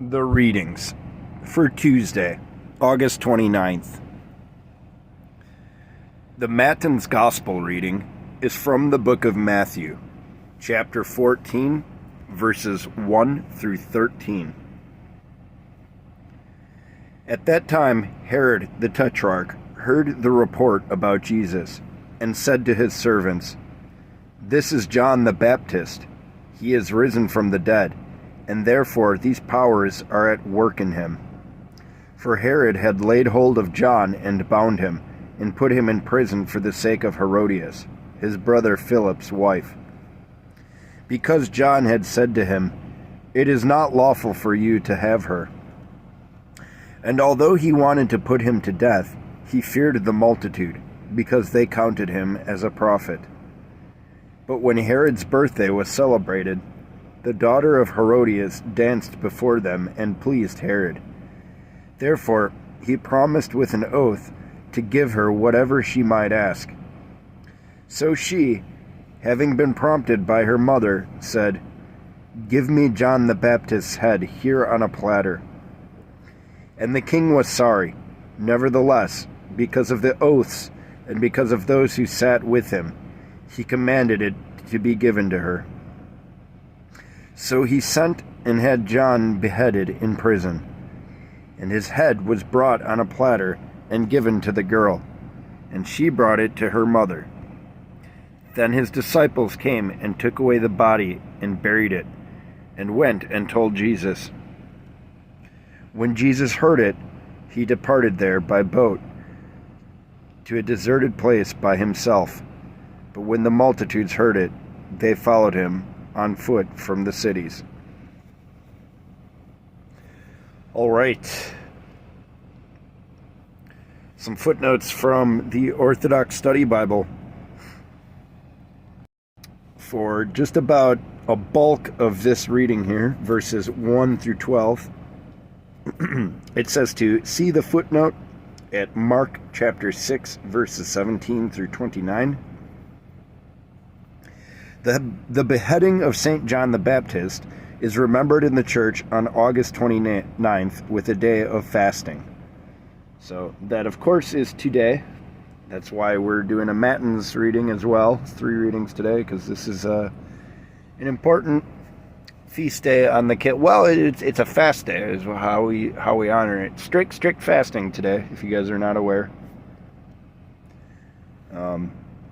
The readings for Tuesday, August 29th. The Matins Gospel reading is from the book of Matthew, chapter 14, verses 1 through 13. At that time, Herod the Tetrarch heard the report about Jesus and said to his servants, "This is John the Baptist. He is risen from the dead, and therefore these powers are at work in him." For Herod had laid hold of John and bound him, and put him in prison for the sake of Herodias, his brother Philip's wife, because John had said to him, "It is not lawful for you to have her." And although he wanted to put him to death, he feared the multitude, because they counted him as a prophet. But when Herod's birthday was celebrated, the daughter of Herodias danced before them and pleased Herod. Therefore he promised with an oath to give her whatever she might ask. So she, having been prompted by her mother, said, "Give me John the Baptist's head here on a platter." And the king was sorry. Nevertheless, because of the oaths and because of those who sat with him, he commanded it to be given to her. So he sent and had John beheaded in prison, and his head was brought on a platter and given to the girl, and she brought it to her mother. Then his disciples came and took away the body and buried it, and went and told Jesus. When Jesus heard it, he departed there by boat to a deserted place by himself. But when the multitudes heard it, they followed him on foot from the cities. All right. Some footnotes from the Orthodox Study Bible. For just about a bulk of this reading here, verses 1 through 12, it says to see the footnote at Mark chapter 6, verses 17 through 29. The beheading of St. John the Baptist is remembered in the church on August 29th with a day of fasting. So that, of course, is today. That's why we're doing a Matins reading as well. 3 readings today, because this is an important feast day on the kid. Well, it's a fast day is how we honor it. Strict fasting today, if you guys are not aware.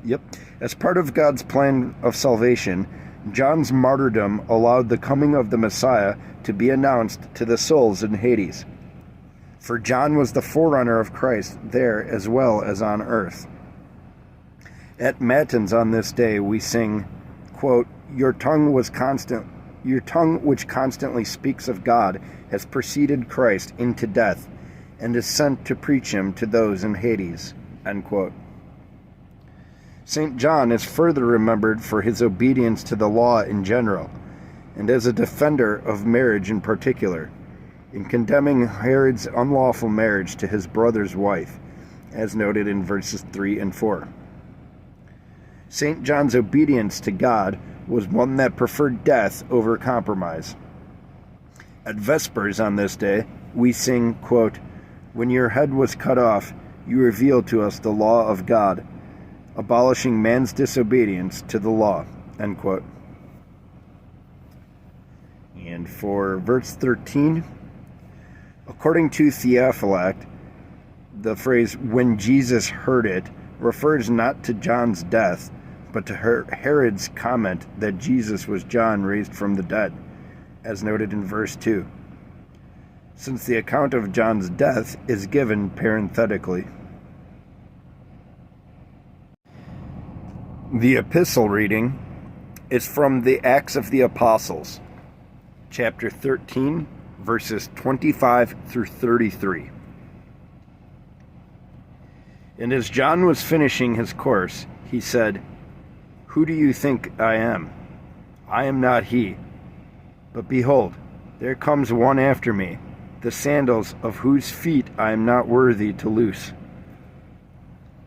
Yep. As part of God's plan of salvation, John's martyrdom allowed the coming of the Messiah to be announced to the souls in Hades. For John was the forerunner of Christ there as well as on earth. At Matins on this day we sing, quote, Your tongue which constantly speaks of God has preceded Christ into death and is sent to preach him to those in Hades," end quote. St. John is further remembered for his obedience to the law in general, and as a defender of marriage in particular, in condemning Herod's unlawful marriage to his brother's wife, as noted in verses 3 and 4. St. John's obedience to God was one that preferred death over compromise. At Vespers on this day, we sing, quote, When your head was cut off, you revealed to us the law of God, abolishing man's disobedience to the law, end quote. And for verse 13, according to Theophylact, the phrase, when Jesus heard it, refers not to John's death, but to Herod's comment that Jesus was John raised from the dead, as noted in verse 2, since the account of John's death is given parenthetically. The epistle reading is from the Acts of the Apostles, chapter 13, verses 25 through 33. And as John was finishing his course, he said, Who do you think I am? I am not he. But behold, there comes one after me, the sandals of whose feet I am not worthy to loose.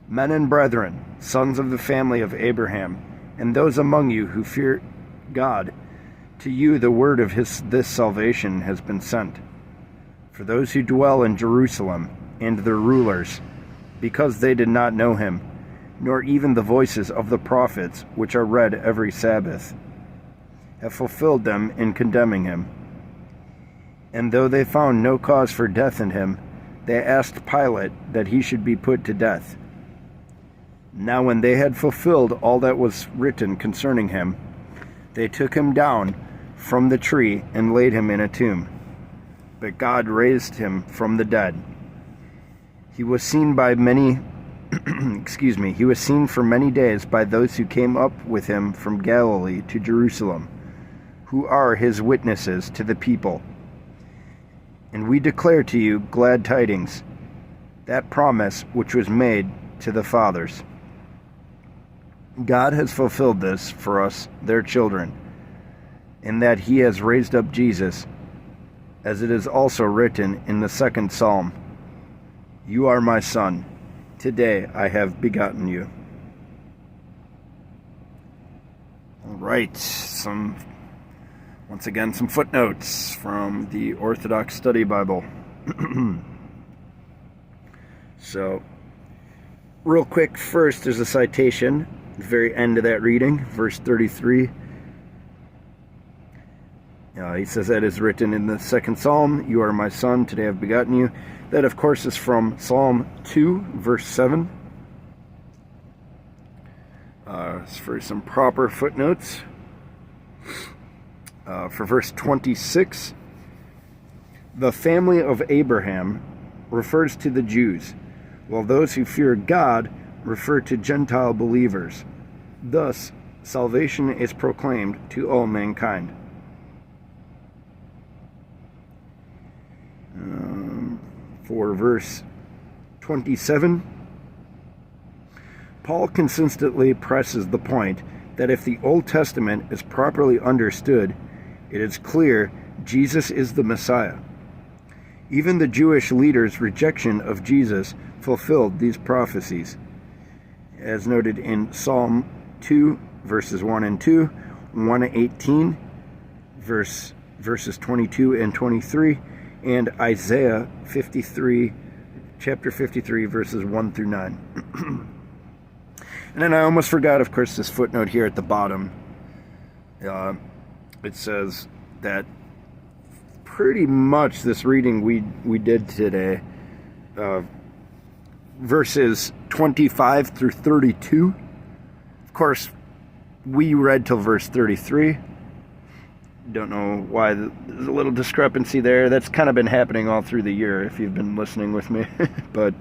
Men and brethren, sons of the family of Abraham, and those among you who fear God, To you the word of this salvation has been sent. For those who dwell in Jerusalem and their rulers, because they did not know him, nor even the voices of the prophets which are read every Sabbath, have fulfilled them in condemning him. And though they found no cause for death in him, they asked Pilate that he should be put to death. Now when they had fulfilled all that was written concerning him, they took him down from the tree and laid him in a tomb. But God raised him from the dead. He was seen by many he was seen for many days by those who came up with him from Galilee to Jerusalem, who are his witnesses to the people. And we declare to you glad tidings, that promise which was made to the fathers. God has fulfilled this for us, their children, in that he has raised up Jesus, as it is also written in the 2nd Psalm, You are my son, today I have begotten you. All right, once again, some footnotes from the Orthodox Study Bible. So, real quick, first there's a citation at the very end of that reading, verse 33. He says that is written in the 2nd Psalm, You are my son, today I have begotten you. That, of course, is from Psalm 2, verse 7. For some proper footnotes. For verse 26, the family of Abraham refers to the Jews, while those who fear God refer to Gentile believers. Thus, salvation is proclaimed to all mankind. For verse 27, Paul consistently presses the point that if the Old Testament is properly understood, it is clear Jesus is the Messiah. Even the Jewish leaders' rejection of Jesus fulfilled these prophecies, as noted in Psalm 2, verses 1 and 2, 1:18, verses 22 and 23, and Isaiah 53, chapter 53, verses 1 through 9. And then I almost forgot, of course, this footnote here at the bottom. It says that pretty much this reading we did today, verses 25 through 32. Of course, we read till verse 33. Don't know why there's a little discrepancy there. That's kind of been happening all through the year if you've been listening with me. But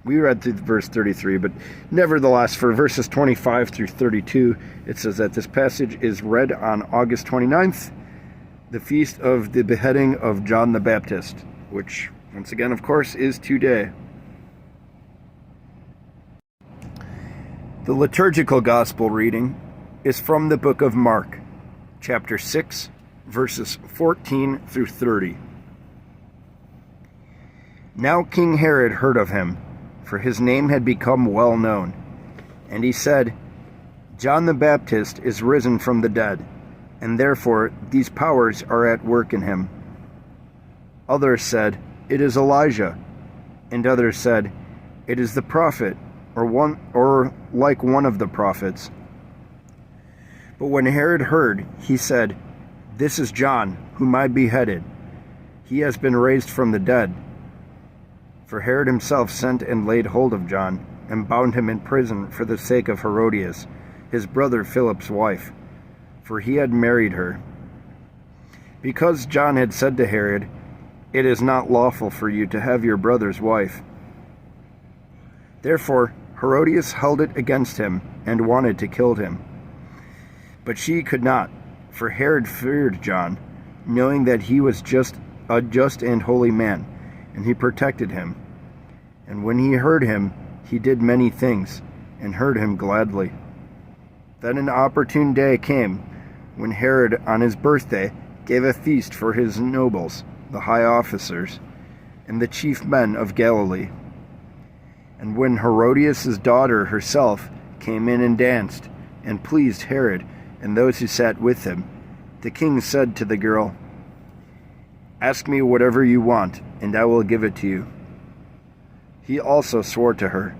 we read through verse 33. But nevertheless, for verses 25 through 32, it says that this passage is read on August 29th, the feast of the beheading of John the Baptist, which, once again, of course, is today. The liturgical gospel reading is from the book of Mark, chapter 6, verses 14 through 30. Now King Herod heard of him, for his name had become well known. And he said, John the Baptist is risen from the dead, and therefore these powers are at work in him. Others said, It is Elijah. And others said, It is the prophet, or like one of the prophets. But when Herod heard, he said, This is John, whom I beheaded. He has been raised from the dead. For Herod himself sent and laid hold of John, and bound him in prison for the sake of Herodias, his brother Philip's wife, for he had married her. Because John had said to Herod, It is not lawful for you to have your brother's wife. Therefore Herodias held it against him, and wanted to kill him. But she could not, for Herod feared John, knowing that he was a just and holy man, and he protected him. And when he heard him, he did many things, and heard him gladly. Then an opportune day came, when Herod on his birthday gave a feast for his nobles, the high officers, and the chief men of Galilee. And when Herodias' daughter herself came in and danced, and pleased Herod and those who sat with him, The king said to the girl, "Ask me whatever you want, and I will give it to you." He also swore to her,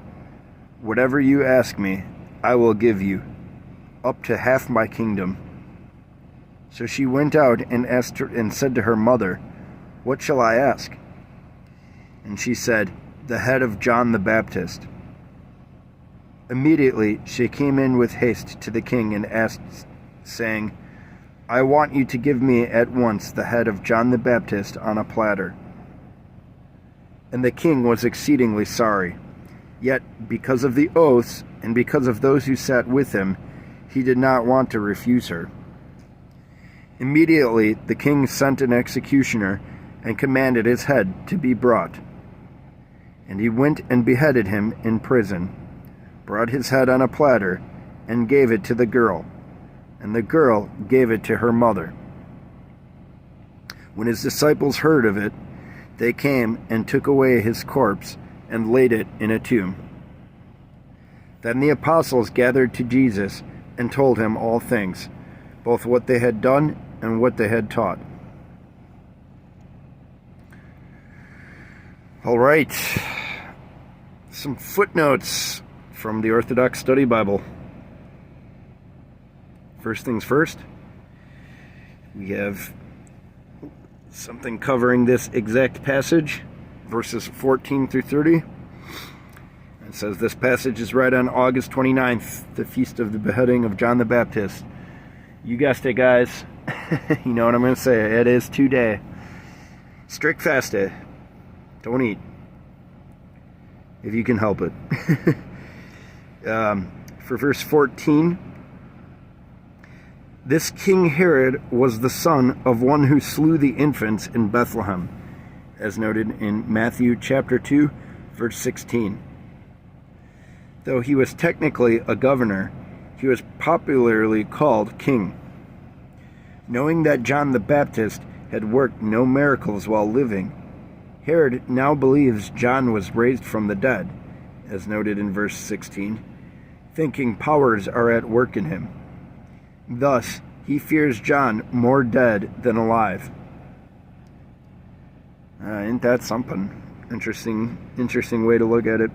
"Whatever you ask me, I will give you, up to half my kingdom." So she went out and said to her mother, "What shall I ask?" And she said, "The head of John the Baptist." Immediately she came in with haste to the king and asked, saying, "I want you to give me at once the head of John the Baptist on a platter." And the king was exceedingly sorry. Yet, because of the oaths and because of those who sat with him, he did not want to refuse her. Immediately the king sent an executioner and commanded his head to be brought. And he went and beheaded him in prison, brought his head on a platter, and gave it to the girl. And the girl gave it to her mother. When his disciples heard of it, they came and took away his corpse and laid it in a tomb. Then the apostles gathered to Jesus and told him all things, both what they had done and what they had taught. All right, some footnotes from the Orthodox Study Bible. First things first, we have something covering this exact passage, verses 14 through 30. It says, this passage is read on August 29th, the feast of the beheading of John the Baptist. You guessed it, guys. You know what I'm going to say. It is today. Strict fast day. Don't eat. If you can help it. For verse 14, this King Herod was the son of one who slew the infants in Bethlehem, as noted in Matthew chapter 2, verse 16. Though he was technically a governor, he was popularly called king. Knowing that John the Baptist had worked no miracles while living, Herod now believes John was raised from the dead, as noted in verse 16, thinking powers are at work in him. Thus, he fears John more dead than alive. Ain't that something? Interesting way to look at it.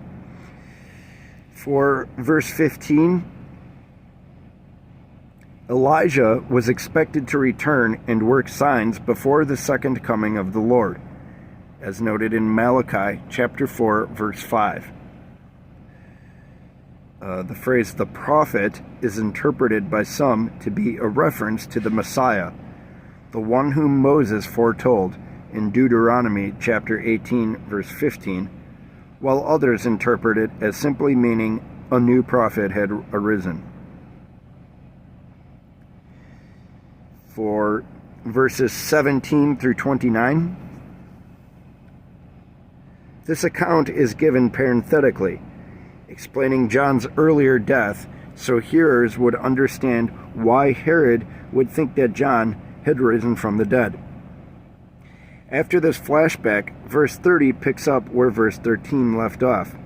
For verse 15, Elijah was expected to return and work signs before the second coming of the Lord, as noted in Malachi chapter 4, verse 5. The phrase "the prophet" is interpreted by some to be a reference to the Messiah, the one whom Moses foretold in Deuteronomy chapter 18, verse 15, while others interpret it as simply meaning a new prophet had arisen. For verses 17 through 29, this account is given parenthetically, explaining John's earlier death so hearers would understand why Herod would think that John had risen from the dead. After this flashback, verse 30 picks up where verse 13 left off.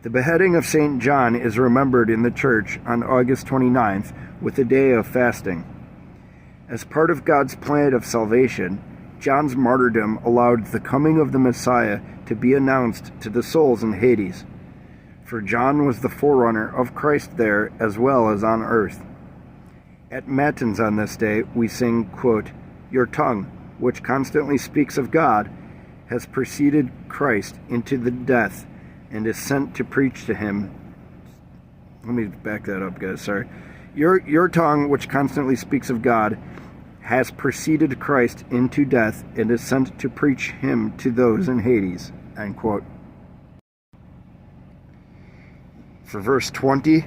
The beheading of St. John is remembered in the church on August 29th with a day of fasting. As part of God's plan of salvation, John's martyrdom allowed the coming of the Messiah to be announced to the souls in Hades. For John was the forerunner of Christ there as well as on earth. At Matins on this day, we sing, quote, "Your tongue, which constantly speaks of God, has preceded Christ into the death and is sent to preach to him." Let me back that up, guys, sorry. Your tongue, which constantly speaks of God, has preceded Christ into death and is sent to preach him to those in Hades, end quote. For verse 20,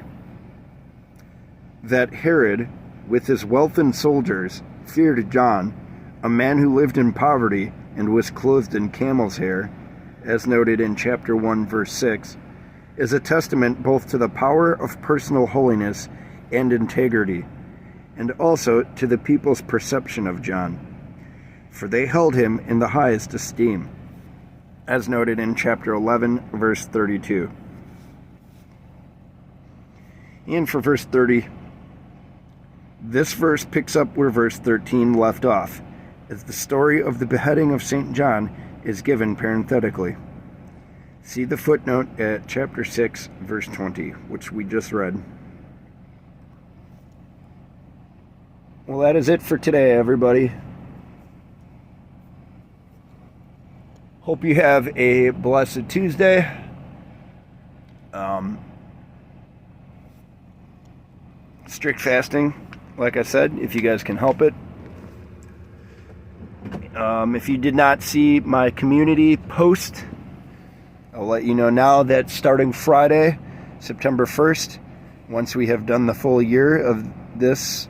that Herod, with his wealth and soldiers, feared John, a man who lived in poverty and was clothed in camel's hair, as noted in chapter 1, verse 6, is a testament both to the power of personal holiness and integrity, and also to the people's perception of John, for they held him in the highest esteem, as noted in chapter 11, verse 32. And for verse 30, This verse picks up where verse 13 left off, as the story of the beheading of St. John is given parenthetically. See the footnote at chapter 6, verse 20, which we just read. Well, that is it for today, everybody. Hope you have a blessed Tuesday. Strict fasting, like I said, if you guys can help it. If you did not see my community post, I'll let you know now that starting Friday, September 1st, once we have done the full year of these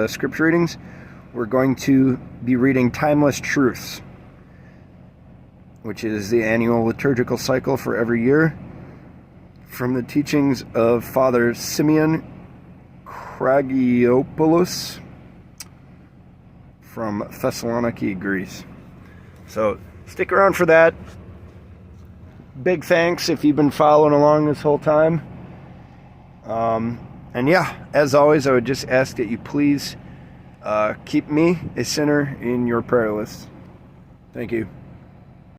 scripture readings, we're going to be reading Timeless Truths, which is the annual liturgical cycle for every year, from the teachings of Father Simeon Kragiopoulos from Thessaloniki, Greece. So stick around for that. Big thanks if you've been following along this whole time. And yeah, as always, I would just ask that you please keep me, a sinner, in your prayer list. Thank you.